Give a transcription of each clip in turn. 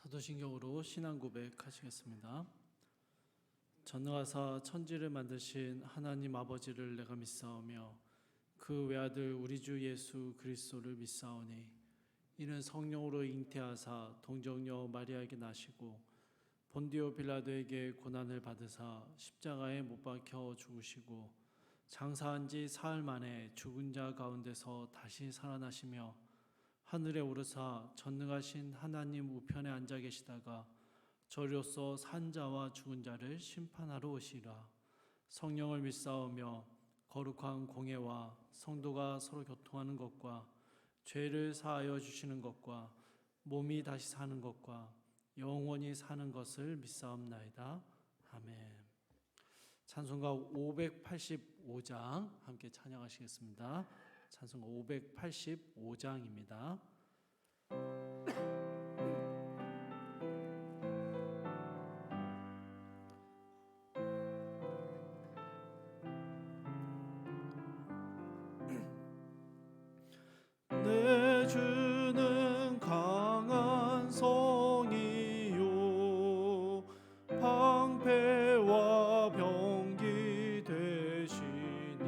사도신경으로 신앙 고백하시겠습니다. 전능하사 천지를 만드신 하나님 아버지를 내가 믿사오며 그 외아들 우리 주 예수 그리스도를 믿사오니 이는 성령으로 잉태하사 동정녀 마리아에게 나시고 본디오 빌라도에게 고난을 받으사 십자가에 못 박혀 죽으시고 장사한 지 사흘 만에 죽은 자 가운데서 다시 살아나시며 하늘에 오르사 전능하신 하나님 우편에 앉아 계시다가 저리로서 산 자와 죽은 자를 심판하러 오시리라. 성령을 믿사오며 거룩한 공회와 성도가 서로 교통하는 것과 죄를 사하여 주시는 것과 몸이 다시 사는 것과 영원히 사는 것을 믿사옵나이다. 아멘. 찬송가 585장 함께 찬양하시겠습니다. 찬송가 585장입니다. 내 주는 강한 성이요 방패와 병기 되시니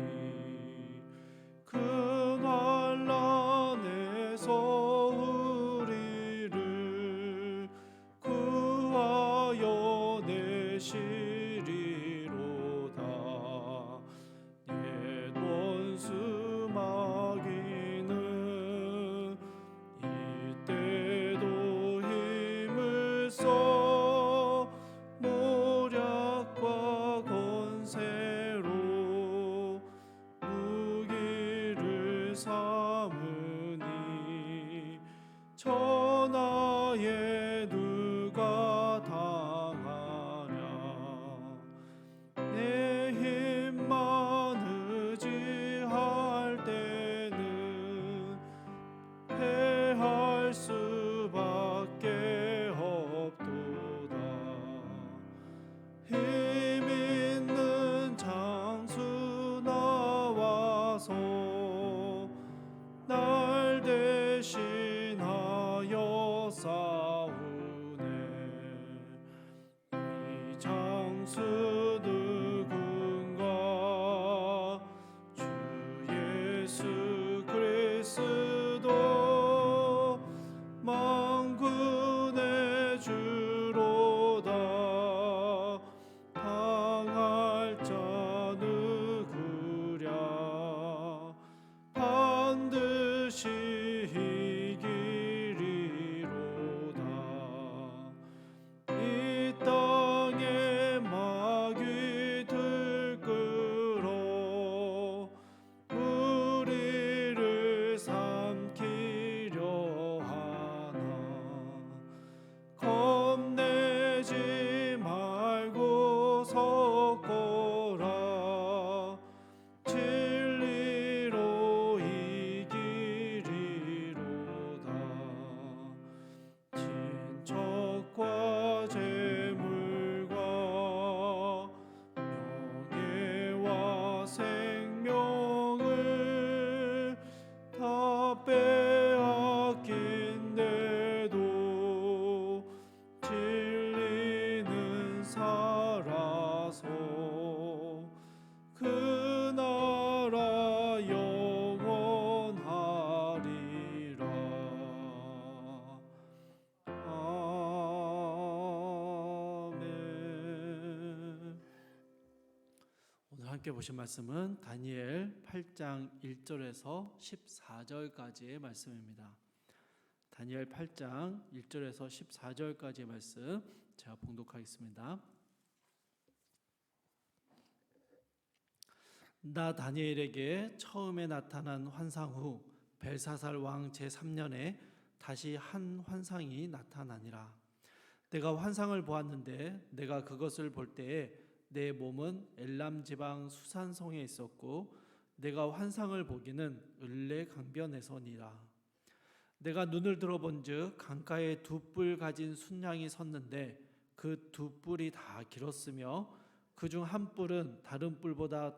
큰 환난에서 우리를 구하여 내시리로다. 옛 원수 마귀는 이때도 힘을 써 모략과 권세로 무기를 삼으니 천하에 누가 당하랴. 내 힘만 의지할 때는 패할 수밖에 없도다. 힘 있는 장수 나와서 날 대신하여 싸우네. 이 장수 누군가? 주 예수 그리스도 만군의 주로다. 당할 자 누구랴? 반드시 이기리로다. 이 땅에 마귀 들끓어 우리를 삼키려 하나. 겁내지 말고 섰거라. 진리로 이기리로다. 친척과 재물과 명예와 생명을 다 빼앗긴데도 진리는 살아서 그 나라 영원하리라. 아멘. 오늘 함께 보신 말씀은 다니엘 8장 1절에서 14절까지의 말씀입니다. 다니엘 8장 1절에서 14절까지의 말씀 제가 봉독하겠습니다. 나 다니엘에게 처음에 나타난 환상 후 벨사살 왕 제3년에 다시 한 환상이 나타나니라. 내가 환상을 보았는데 내가 그것을 볼 때에 내 몸은 엘람 지방 수산성에 있었고 내가 환상을 보기는 을레 강변에서니라. 내가 눈을 들어본즉 강가에 두 뿔 가진 순양이 섰는데 그 두 뿔이 다 길었으며 그중 한 뿔은 다른 뿔보다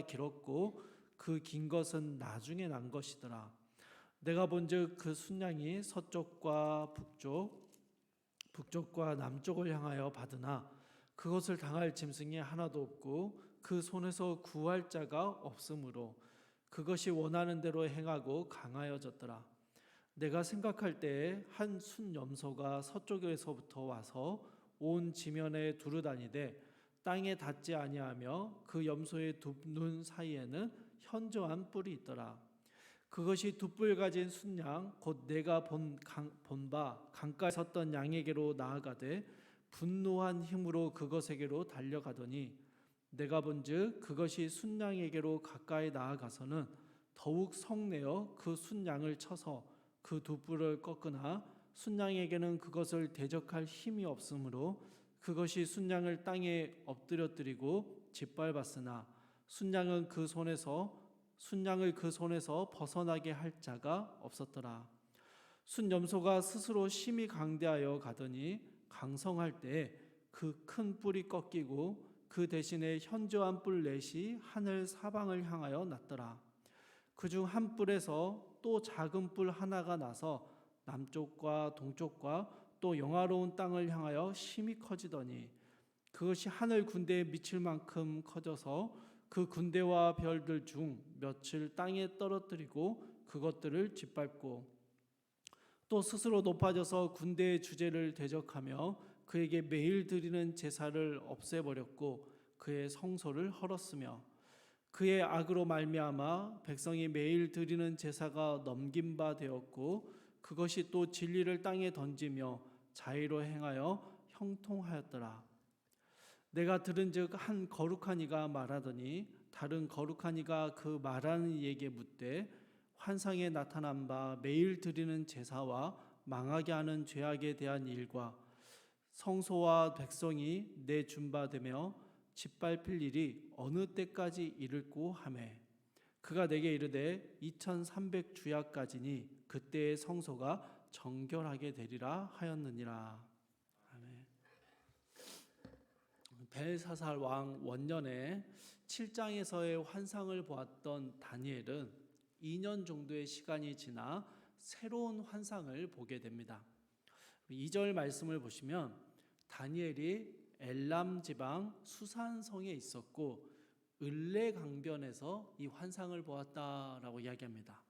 길었고 그 긴 것은 나중에 난 것이더라. 내가 본즉 그 순양이 서쪽과 북쪽 북쪽과 남쪽을 향하여 받으나 그것을 당할 짐승이 하나도 없고 그 손에서 구할 자가 없으므로 그것이 원하는 대로 행하고 강하여졌더라. 내가 생각할 때에 한 순염소가 서쪽에서부터 와서 온 지면에 두루다니되 땅에 닿지 아니하며 그 염소의 두 눈 사이에는 현저한 뿔이 있더라. 그것이 두 뿔 가진 순양 곧 내가 본 바 강가에 섰던 양에게로 나아가되 분노한 힘으로 그것에게로 달려가더니 내가 본즉 그것이 순양에게로 가까이 나아가서는 더욱 성내어 그 순양을 쳐서 그 두 뿔을 꺾으나 순양에게는 그것을 대적할 힘이 없으므로 그것이 순양을 땅에 엎드려뜨리고 짓밟았으나 순양을 그 손에서 벗어나게 할 자가 없었더라. 순염소가 스스로 심히 강대하여 가더니 강성할 때 그 큰 뿔이 꺾이고 그 대신에 현저한 뿔 넷이 하늘 사방을 향하여 났더라. 그중 한 뿔에서 또 작은 뿔 하나가 나서 남쪽과 동쪽과 또 영화로운 땅을 향하여 심히 커지더니 그것이 하늘 군대에 미칠 만큼 커져서 그 군대와 별들 중 몇을 땅에 떨어뜨리고 그것들을 짓밟고 또 스스로 높아져서 군대의 주제를 대적하며 그에게 매일 드리는 제사를 없애버렸고 그의 성소를 헐었으며 그의 악으로 말미암아 백성이 매일 드리는 제사가 넘긴 바 되었고 그것이 또 진리를 땅에 던지며 자의로 행하여 형통하였더라. 내가 들은즉 한 거룩한 이가 말하더니 다른 거룩한 이가 그 말하는 이에게 묻되 환상에 나타난 바 매일 드리는 제사와 망하게 하는 죄악에 대한 일과 성소와 백성이 내 준바되며 짓밟힐 일이 어느 때까지 이를꼬 하매 그가 내게 이르되 2300 주야까지니 그때의 성소가 정결하게 되리라 하였느니라. 아멘. 벨사살 왕 원년에 7장에서의 환상을 보았던 다니엘은 2년 정도의 시간이 지나 새로운 환상을 보게 됩니다. 2절 말씀을 보시면 다니엘이 엘람 지방 수산성에 있었고 을레강변에서 이 환상을 보았다라고 이야기합니다.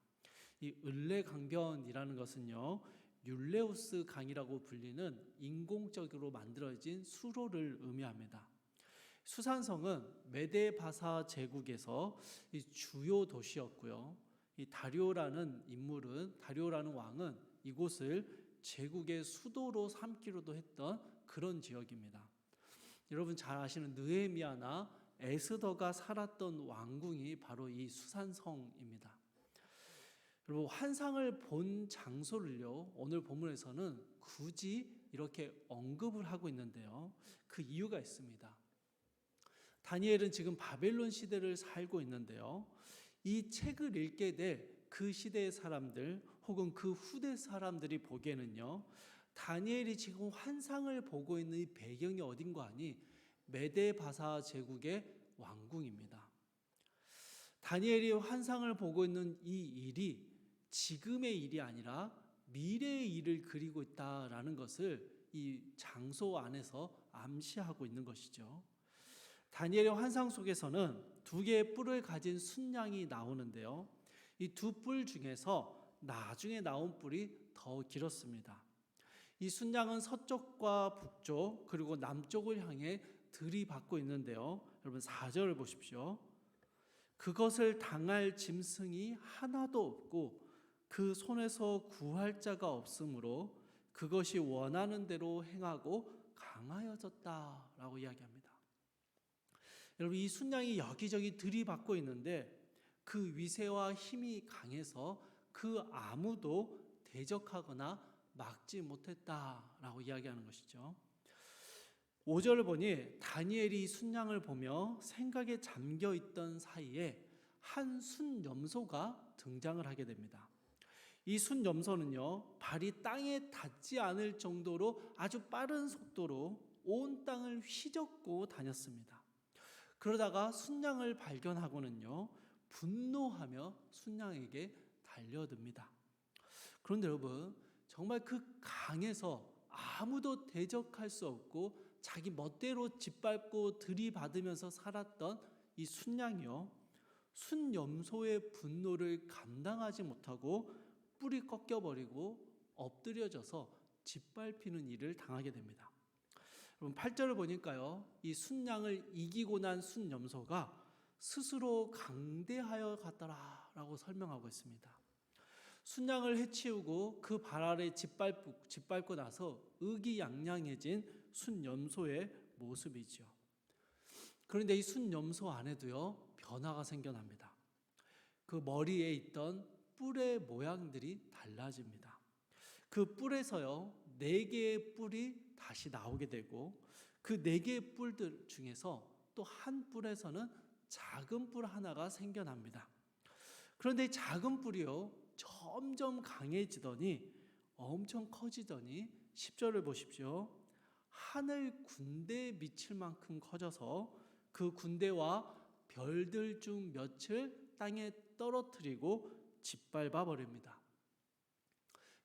이 을레강변이라는 것은요, 율레우스 강이라고 불리는 인공적으로 만들어진 수로를 의미합니다. 수산성은 메데바사 제국에서 이 주요 도시였고요. 이 다리오라는 왕은 이곳을 제국의 수도로 삼기로도 했던 그런 지역입니다. 여러분 잘 아시는 느헤미야나 에스더가 살았던 왕궁이 바로 이 수산성입니다. 여러분 환상을 본 장소를요 오늘 본문에서는 굳이 이렇게 언급을 하고 있는데요. 그 이유가 있습니다. 다니엘은 지금 바벨론 시대를 살고 있는데요. 이 책을 읽게 될 그 시대의 사람들 혹은 그 후대 사람들이 보기에는요. 다니엘이 지금 환상을 보고 있는 이 배경이 어딘가 하니 메데바사 제국의 왕궁입니다. 다니엘이 환상을 보고 있는 이 일이 지금의 일이 아니라 미래의 일을 그리고 있다라는 것을 이 장소 안에서 암시하고 있는 것이죠. 다니엘의 환상 속에서는 두 개의 뿔을 가진 순양이 나오는데요. 이 두 뿔 중에서 나중에 나온 뿔이 더 길었습니다. 이 순양은 서쪽과 북쪽 그리고 남쪽을 향해 들이받고 있는데요. 여러분 4절을 보십시오. 그것을 당할 짐승이 하나도 없고 그 손에서 구할 자가 없으므로 그것이 원하는 대로 행하고 강하여졌다라고 이야기합니다. 여러분 이 순양이 여기저기 들이받고 있는데 그 위세와 힘이 강해서 그 아무도 대적하거나 막지 못했다라고 이야기하는 것이죠. 5절을 보니 다니엘이 순양을 보며 생각에 잠겨 있던 사이에 한 순염소가 등장을 하게 됩니다. 이 순염소는요 발이 땅에 닿지 않을 정도로 아주 빠른 속도로 온 땅을 휘젓고 다녔습니다. 그러다가 순양을 발견하고는요 분노하며 순양에게 달려듭니다. 그런데 여러분 정말 그 강에서 아무도 대적할 수 없고 자기 멋대로 짓밟고 들이받으면서 살았던 이 순양이요, 순염소의 분노를 감당하지 못하고 뿔이 꺾여버리고 엎드려져서 짓밟히는 일을 당하게 됩니다. 여러분 8절을 보니까요, 이 순양을 이기고 난 순염소가 스스로 강대하여 갔더라라고 설명하고 있습니다. 순양을 해치우고 그 발 아래 짓밟고 나서 의기양양해진 순염소의 모습이죠. 그런데 이 순염소 안에도요, 변화가 생겨납니다. 그 머리에 있던 뿔의 모양들이 달라집니다. 그 뿔에서요, 4개의 뿔이 다시 나오게 되고, 그 4개의 뿔들 중에서 또 한 뿔에서는 작은 뿔 하나가 생겨납니다. 그런데 이 작은 뿔이요, 점점 강해지더니 엄청 커지더니 10절을 보십시오. 하늘 군대에 미칠 만큼 커져서 그 군대와 별들 중 몇을 땅에 떨어뜨리고 짓밟아 버립니다.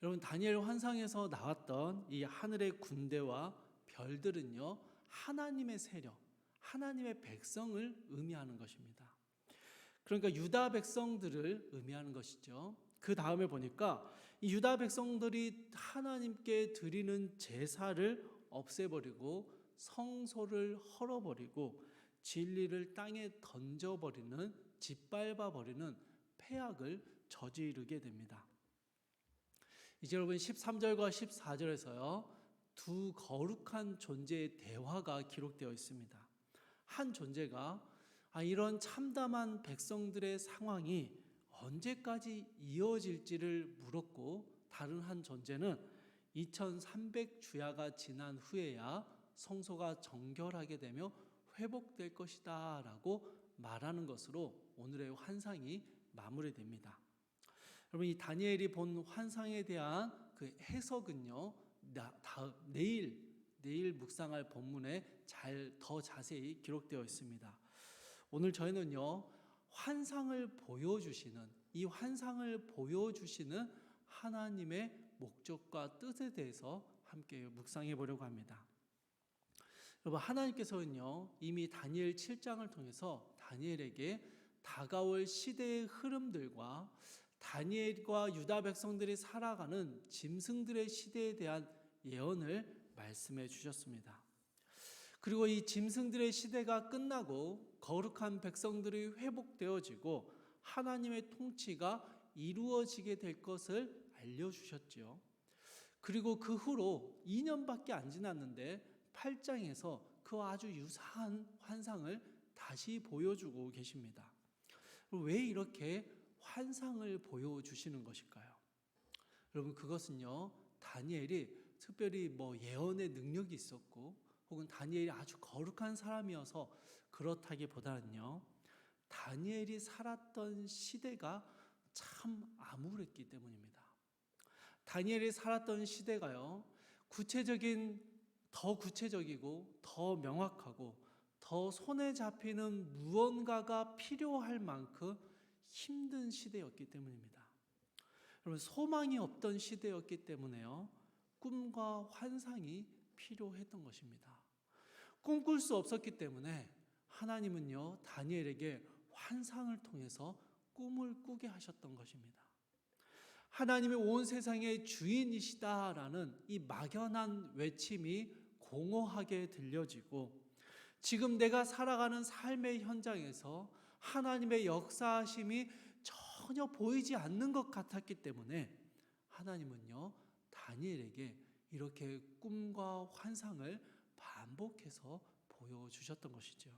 여러분, 다니엘 환상에서 나왔던 이 하늘의 군대와 별들은요, 하나님의 세력, 하나님의 백성을 의미하는 것입니다. 그러니까 유다 백성들을 의미하는 것이죠. 그 다음에 보니까 이 유다 백성들이 하나님께 드리는 제사를 없애버리고 성소를 헐어버리고 진리를 땅에 던져버리는, 짓밟아버리는 패악을 저지르게 됩니다. 이제 여러분 13절과 14절에서요, 두 거룩한 존재의 대화가 기록되어 있습니다. 한 존재가 이런 참담한 백성들의 상황이 언제까지 이어질지를 물었고, 다른 한 존재는 2300주야가 지난 후에야 성소가 정결하게 되며 회복될 것이다 라고 말하는 것으로 오늘의 환상이 마무리됩니다. 여러분, 이 다니엘이 본 환상에 대한 그 해석은요, 내일 묵상할 본문에 더 자세히 기록되어 있습니다. 오늘 저희는요, 이 환상을 보여주시는 하나님의 목적과 뜻에 대해서 함께 묵상해 보려고 합니다. 여러분, 하나님께서는요, 이미 다니엘 7장을 통해서 다니엘에게 다가올 시대의 흐름들과 다니엘과 유다 백성들이 살아가는 짐승들의 시대에 대한 예언을 말씀해 주셨습니다. 그리고 이 짐승들의 시대가 끝나고 거룩한 백성들이 회복되어지고 하나님의 통치가 이루어지게 될 것을 알려주셨죠. 그리고 그 후로 2년밖에 안 지났는데 8장에서 그 아주 유사한 환상을 다시 보여주고 계십니다. 왜 이렇게 환상을 보여주시는 것일까요? 여러분, 그것은요, 다니엘이 특별히 예언의 능력이 있었고 혹은 다니엘이 아주 거룩한 사람이어서 그렇다기보다는요, 다니엘이 살았던 시대가 참 암울했기 때문입니다. 다니엘이 살았던 시대가요, 더 구체적이고 더 명확하고 더 손에 잡히는 무언가가 필요할 만큼 힘든 시대였기 때문입니다. 여러분, 소망이 없던 시대였기 때문에요, 꿈과 환상이 필요했던 것입니다. 꿈꿀 수 없었기 때문에 하나님은요, 다니엘에게 환상을 통해서 꿈을 꾸게 하셨던 것입니다. 하나님이 온 세상의 주인이시다라는 이 막연한 외침이 공허하게 들려지고, 지금 내가 살아가는 삶의 현장에서 하나님의 역사하심이 전혀 보이지 않는 것 같았기 때문에 하나님은요, 다니엘에게 이렇게 꿈과 환상을 반복해서 보여주셨던 것이죠.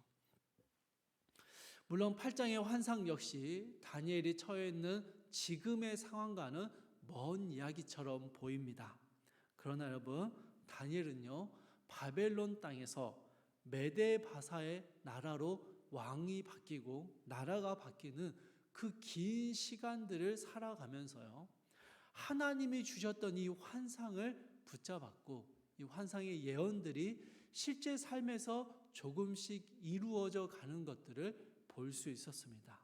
물론 8장의 환상 역시 다니엘이 처해 있는 지금의 상황과는 먼 이야기처럼 보입니다. 그러나 여러분, 다니엘은요, 바벨론 땅에서 메데바사의 나라로 왕이 바뀌고 나라가 바뀌는 그 긴 시간들을 살아가면서요, 하나님이 주셨던 이 환상을 붙잡았고 이 환상의 예언들이 실제 삶에서 조금씩 이루어져 가는 것들을 볼 수 있었습니다.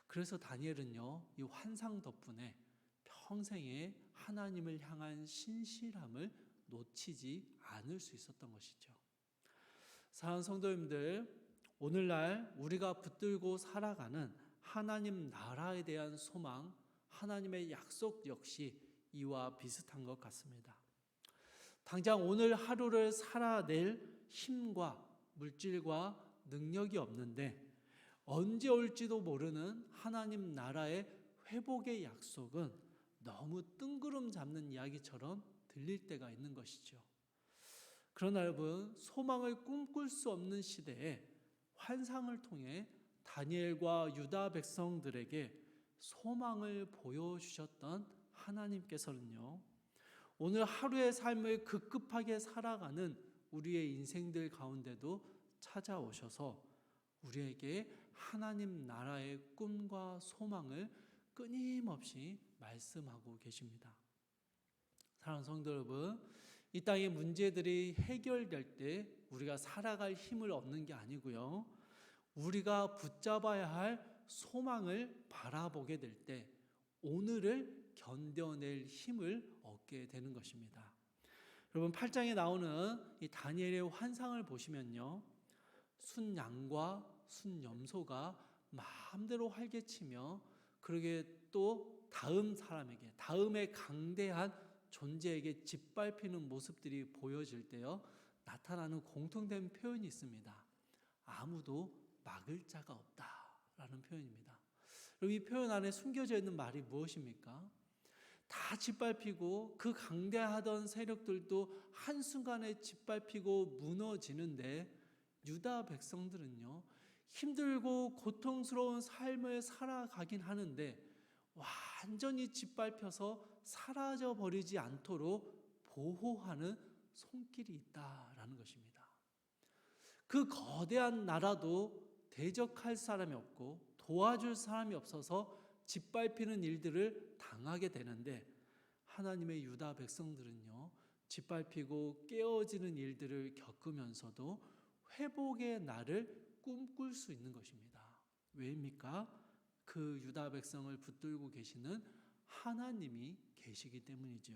그래서 다니엘은요, 이 환상 덕분에 평생에 하나님을 향한 신실함을 놓치지 않을 수 있었던 것이죠. 사랑하는 성도님들, 오늘날 우리가 붙들고 살아가는 하나님 나라에 대한 소망, 하나님의 약속 역시 이와 비슷한 것 같습니다. 당장 오늘 하루를 살아낼 힘과 물질과 능력이 없는데 언제 올지도 모르는 하나님 나라의 회복의 약속은 너무 뜬구름 잡는 이야기처럼 들릴 때가 있는 것이죠. 그러나 여러분, 소망을 꿈꿀 수 없는 시대에 환상을 통해 다니엘과 유다 백성들에게 소망을 보여주셨던 하나님께서는요, 오늘 하루의 삶을 급급하게 살아가는 우리의 인생들 가운데도 찾아오셔서 우리에게 하나님 나라의 꿈과 소망을 끊임없이 말씀하고 계십니다. 사랑하는 성도 여러분, 이 땅의 문제들이 해결될 때 우리가 살아갈 힘을 얻는 게 아니고요, 우리가 붙잡아야 할 소망을 바라보게 될 때 오늘을 견뎌낼 힘을 얻게 되는 것입니다. 여러분, 8장에 나오는 이 다니엘의 환상을 보시면요, 순양과 순염소가 마음대로 활개치며 그러게 또 다음 사람에게, 다음의 강대한 존재에게 짓밟히는 모습들이 보여질 때요, 나타나는 공통된 표현이 있습니다. 아무도 막을 자가 없다라는 표현입니다. 그리고 이 표현 안에 숨겨져 있는 말이 무엇입니까? 다 짓밟히고 그 강대하던 세력들도 한순간에 짓밟히고 무너지는데 유다 백성들은요, 힘들고 고통스러운 삶을 살아가긴 하는데 완전히 짓밟혀서 사라져 버리지 않도록 보호하는 손길이 있다라는 것입니다. 그 거대한 나라도 대적할 사람이 없고 도와줄 사람이 없어서 짓밟히는 일들을 당하게 되는데, 하나님의 유다 백성들은요, 짓밟히고 깨어지는 일들을 겪으면서도 회복의 날을 꿈꿀 수 있는 것입니다. 왜입니까? 그 유다 백성을 붙들고 계시는 하나님이 계시기 때문이죠.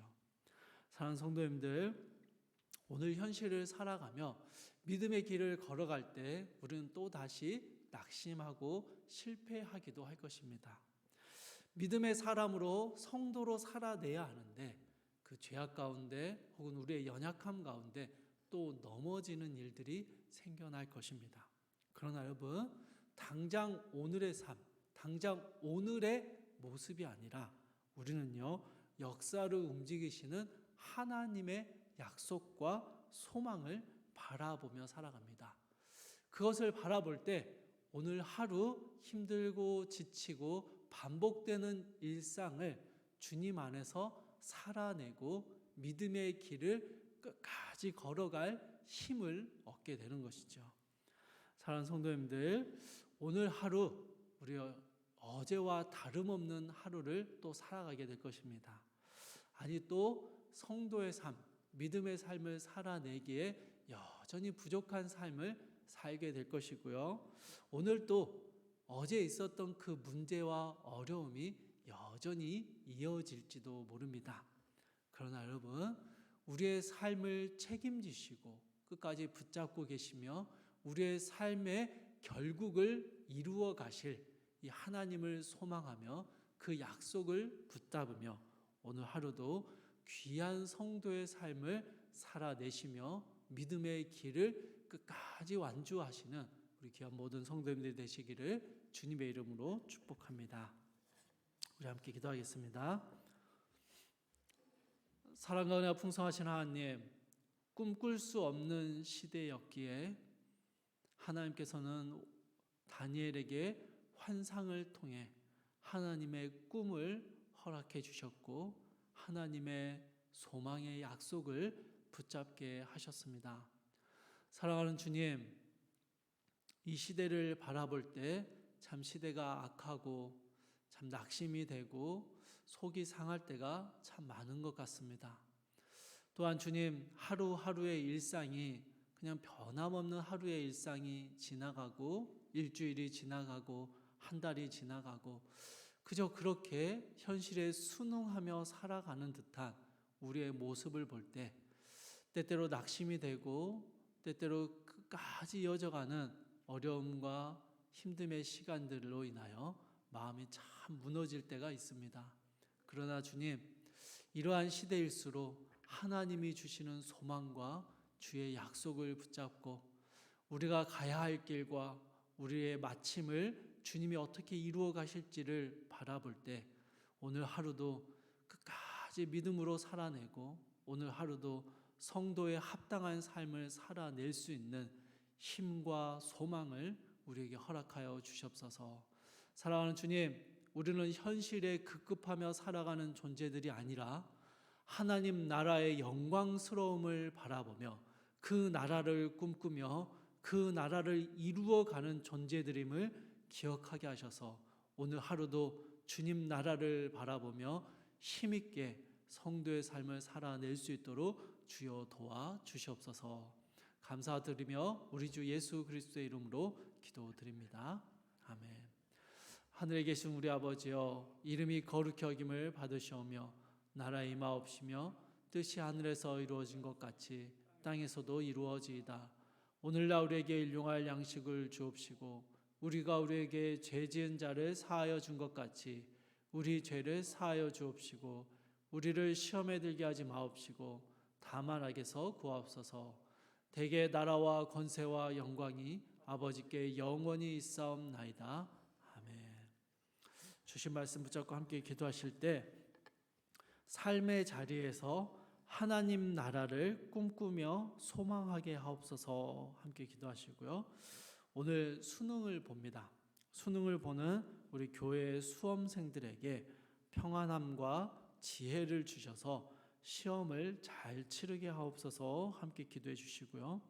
사랑하는 성도님들, 오늘 현실을 살아가며 믿음의 길을 걸어갈 때 우리는 또 다시 낙심하고 실패하기도 할 것입니다. 믿음의 사람으로 성도로 살아내야 하는데 그 죄악 가운데 혹은 우리의 연약함 가운데 또 넘어지는 일들이 생겨날 것입니다. 그러나 여러분, 당장 오늘의 삶, 당장 오늘의 모습이 아니라 우리는요, 역사를 움직이시는 하나님의 약속과 소망을 바라보며 살아갑니다. 그것을 바라볼 때 오늘 하루 힘들고 지치고 반복되는 일상을 주님 안에서 살아내고 믿음의 길을 끝까지 걸어갈 힘을 얻게 되는 것이죠. 사랑하는 성도님들, 오늘 하루 우리 어제와 다름없는 하루를 또 살아가게 될 것입니다. 아니, 또 성도의 삶, 믿음의 삶을 살아내기에 여전히 부족한 삶을 살게 될 것이고요. 오늘 또 어제 있었던 그 문제와 어려움이 여전히 이어질지도 모릅니다. 그러나 여러분, 우리의 삶을 책임지시고 끝까지 붙잡고 계시며 우리의 삶의 결국을 이루어 가실 이 하나님을 소망하며 그 약속을 붙잡으며 오늘 하루도 귀한 성도의 삶을 살아내시며 믿음의 길을 끝까지 완주하시는 우리 귀한 모든 성도님들이 되시기를 주님의 이름으로 축복합니다. 우리 함께 기도하겠습니다. 사랑과 은혜가 풍성하신 하나님, 꿈꿀 수 없는 시대였기에 하나님께서는 다니엘에게 환상을 통해 하나님의 꿈을 허락해 주셨고 하나님의 소망의 약속을 붙잡게 하셨습니다. 사랑하는 주님, 이 시대를 바라볼 때 참 시대가 악하고 참 낙심이 되고 속이 상할 때가 참 많은 것 같습니다. 또한 주님, 하루하루의 일상이 그냥 변함없는 하루의 일상이 지나가고 일주일이 지나가고 한 달이 지나가고 그저 그렇게 현실에 순응하며 살아가는 듯한 우리의 모습을 볼 때 때때로 낙심이 되고 때때로 끝까지 이어져가는 어려움과 힘듦의 시간들로 인하여 마음이 참 무너질 때가 있습니다. 그러나 주님, 이러한 시대일수록 하나님이 주시는 소망과 주의 약속을 붙잡고 우리가 가야 할 길과 우리의 마침을 주님이 어떻게 이루어 가실지를 바라볼 때 오늘 하루도 끝까지 믿음으로 살아내고 오늘 하루도 성도의 합당한 삶을 살아낼 수 있는 힘과 소망을 우리에게 허락하여 주시옵소서. 사랑하는 주님, 우리는 현실에 급급하며 살아가는 존재들이 아니라 하나님 나라의 영광스러움을 바라보며 그 나라를 꿈꾸며 그 나라를 이루어가는 존재들임을 기억하게 하셔서 오늘 하루도 주님 나라를 바라보며 힘있게 성도의 삶을 살아낼 수 있도록 주여 도와 주시옵소서. 감사드리며 우리 주 예수 그리스도의 이름으로 기도드립니다. 아멘. 하늘에 계신 우리 아버지여, 이름이 거룩히 여김을 받으시오며 나라의 임하옵시며 뜻이 하늘에서 이루어진 것 같이 땅에서도 이루어지이다. 오늘날 우리에게 일용할 양식을 주옵시고 우리가 우리에게 죄 지은 자를 사하여 준 것 같이 우리 죄를 사하여 주옵시고 우리를 시험에 들게 하지 마옵시고 다만 악에서 구하옵소서. 대개 나라와 권세와 영광이 아버지께 영원히 있사옵나이다. 아멘. 주신 말씀 붙잡고 함께 기도하실 때 삶의 자리에서 하나님 나라를 꿈꾸며 소망하게 하옵소서 함께 기도하시고요. 오늘 수능을 봅니다. 수능을 보는 우리 교회의 수험생들에게 평안함과 지혜를 주셔서 시험을 잘 치르게 하옵소서 함께 기도해 주시고요.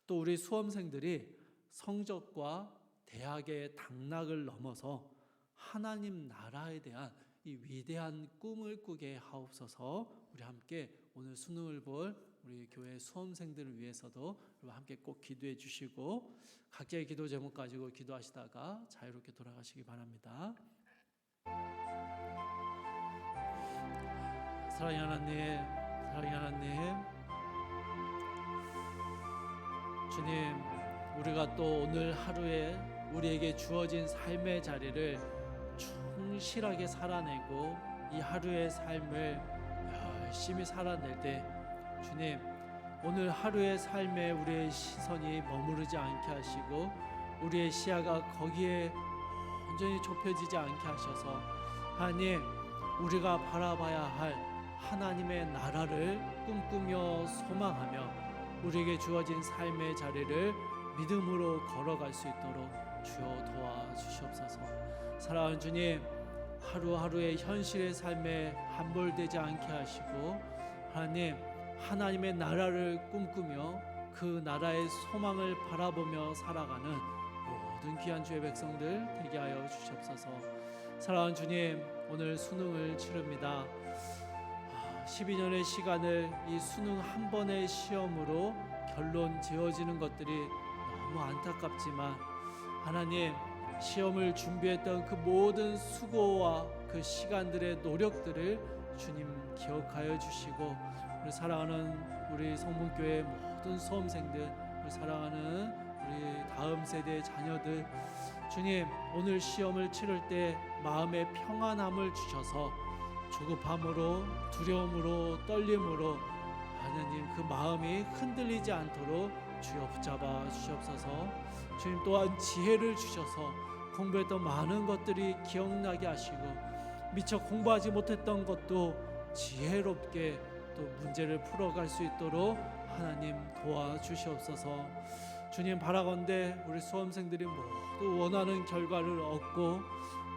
또 우리 수험생들이 성적과 대학의 당락을 넘어서 하나님 나라에 대한 이 위대한 꿈을 꾸게 하옵소서. 우리 함께 오늘 수능을 볼 우리 교회 수험생들을 위해서도 함께 꼭 기도해 주시고 각자의 기도 제목 가지고 기도하시다가 자유롭게 돌아가시기 바랍니다. 사랑의 하나님, 사랑의 하나님, 주님, 우리가 또 오늘 하루에 우리에게 주어진 삶의 자리를 충실하게 살아내고 이 하루의 삶을 열심히 살아낼 때 주님, 오늘 하루의 삶에 우리의 시선이 머무르지 않게 하시고 우리의 시야가 거기에 온전히 좁혀지지 않게 하셔서 하나님, 우리가 바라봐야 할 하나님의 나라를 꿈꾸며 소망하며 우리에게 주어진 삶의 자리를 믿음으로 걸어갈 수 있도록 주여 도와주시옵소서. 사랑하는 주님, 하루하루의 현실의 삶에 함몰되지 않게 하시고 하나님, 하나님의 나라를 꿈꾸며 그 나라의 소망을 바라보며 살아가는 모든 귀한 주의 백성들 되게 하여 주시옵소서. 사랑하는 주님, 오늘 수능을 치릅니다. 12년의 시간을 이 수능 한 번의 시험으로 결론 지어지는 것들이 너무 안타깝지만 하나님, 시험을 준비했던 그 모든 수고와 그 시간들의 노력들을 주님 기억하여 주시고 우리 사랑하는 우리 성문교회 모든 수험생들, 우리 사랑하는 우리 다음 세대의 자녀들, 주님, 오늘 시험을 치를 때 마음의 평안함을 주셔서 조급함으로 두려움으로 떨림으로 하나님 그 마음이 흔들리지 않도록 주여 붙잡아 주시옵소서. 주님 또한 지혜를 주셔서 공부했던 많은 것들이 기억나게 하시고 미처 공부하지 못했던 것도 지혜롭게 또 문제를 풀어갈 수 있도록 하나님 도와주시옵소서. 주님, 바라건대 우리 수험생들이 모두 원하는 결과를 얻고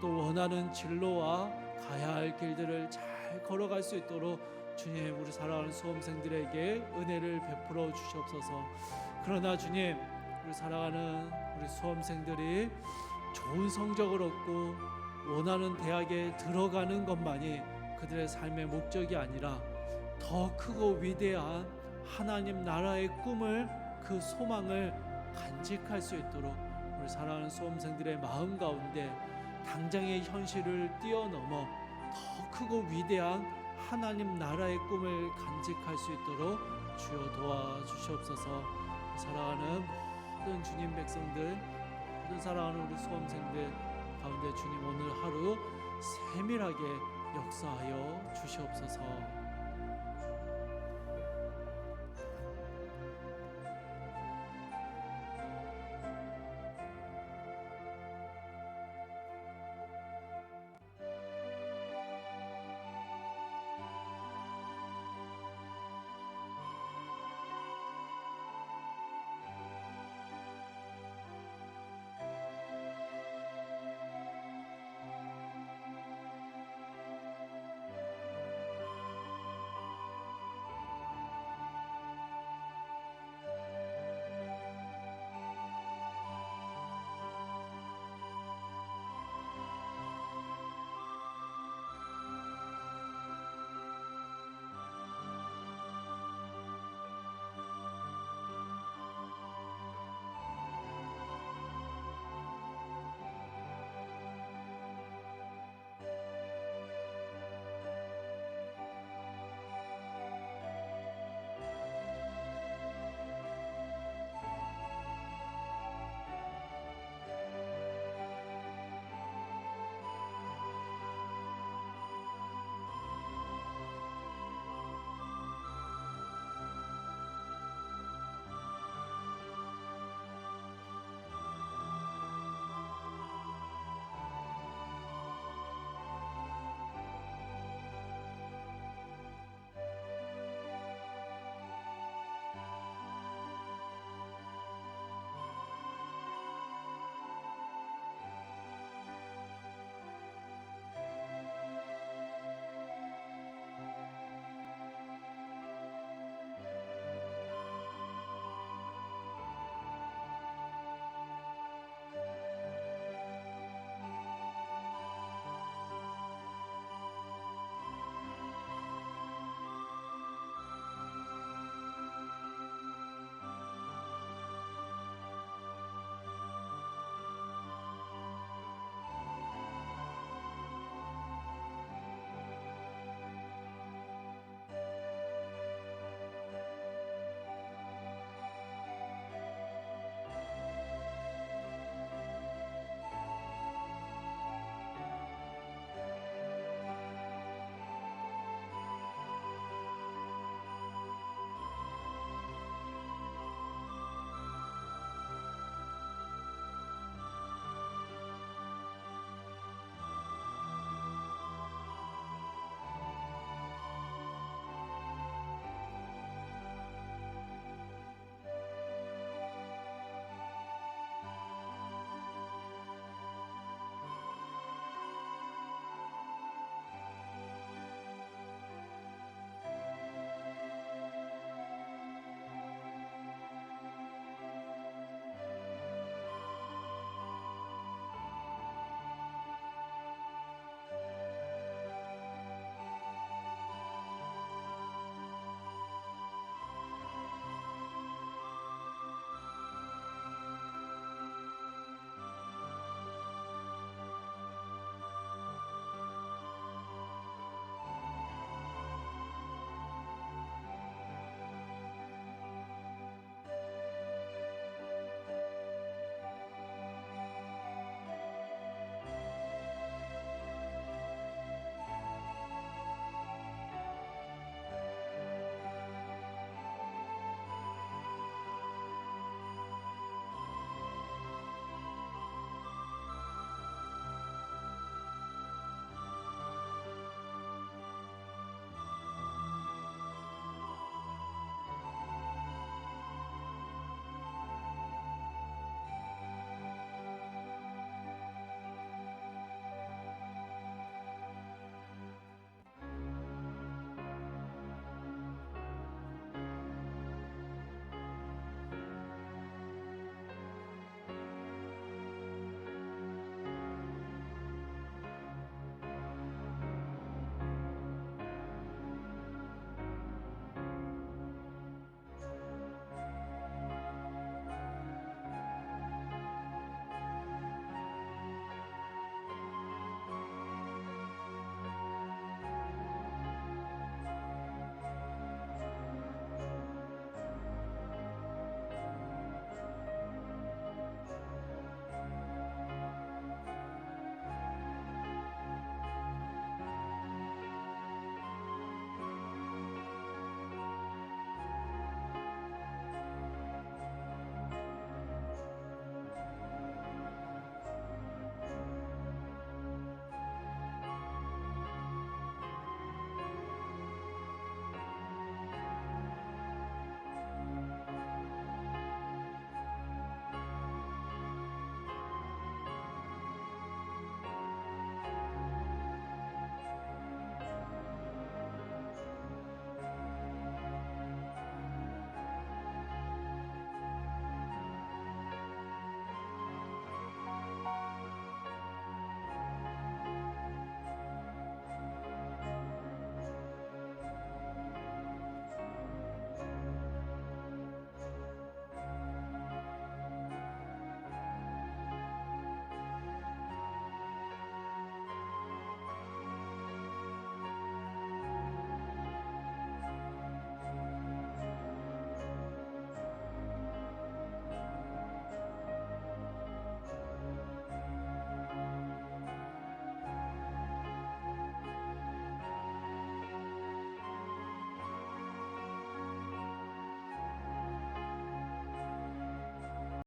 또 원하는 진로와 가야 할 길들을 잘 걸어갈 수 있도록 주님, 우리 사랑하는 수험생들에게 은혜를 베풀어 주시옵소서. 그러나 주님, 우리 사랑하는 우리 수험생들이 좋은 성적을 얻고 원하는 대학에 들어가는 것만이 그들의 삶의 목적이 아니라 더 크고 위대한 하나님 나라의 꿈을, 그 소망을 간직할 수 있도록 우리 사랑하는 수험생들의 마음 가운데 당장의 현실을 뛰어넘어 더 크고 위대한 하나님 나라의 꿈을 간직할 수 있도록 주여 도와주시옵소서. 사랑하는 모든 주님 백성들, 모든 사랑하는 우리 수험생들 가운데 주님 오늘 하루 세밀하게 역사하여 주시옵소서.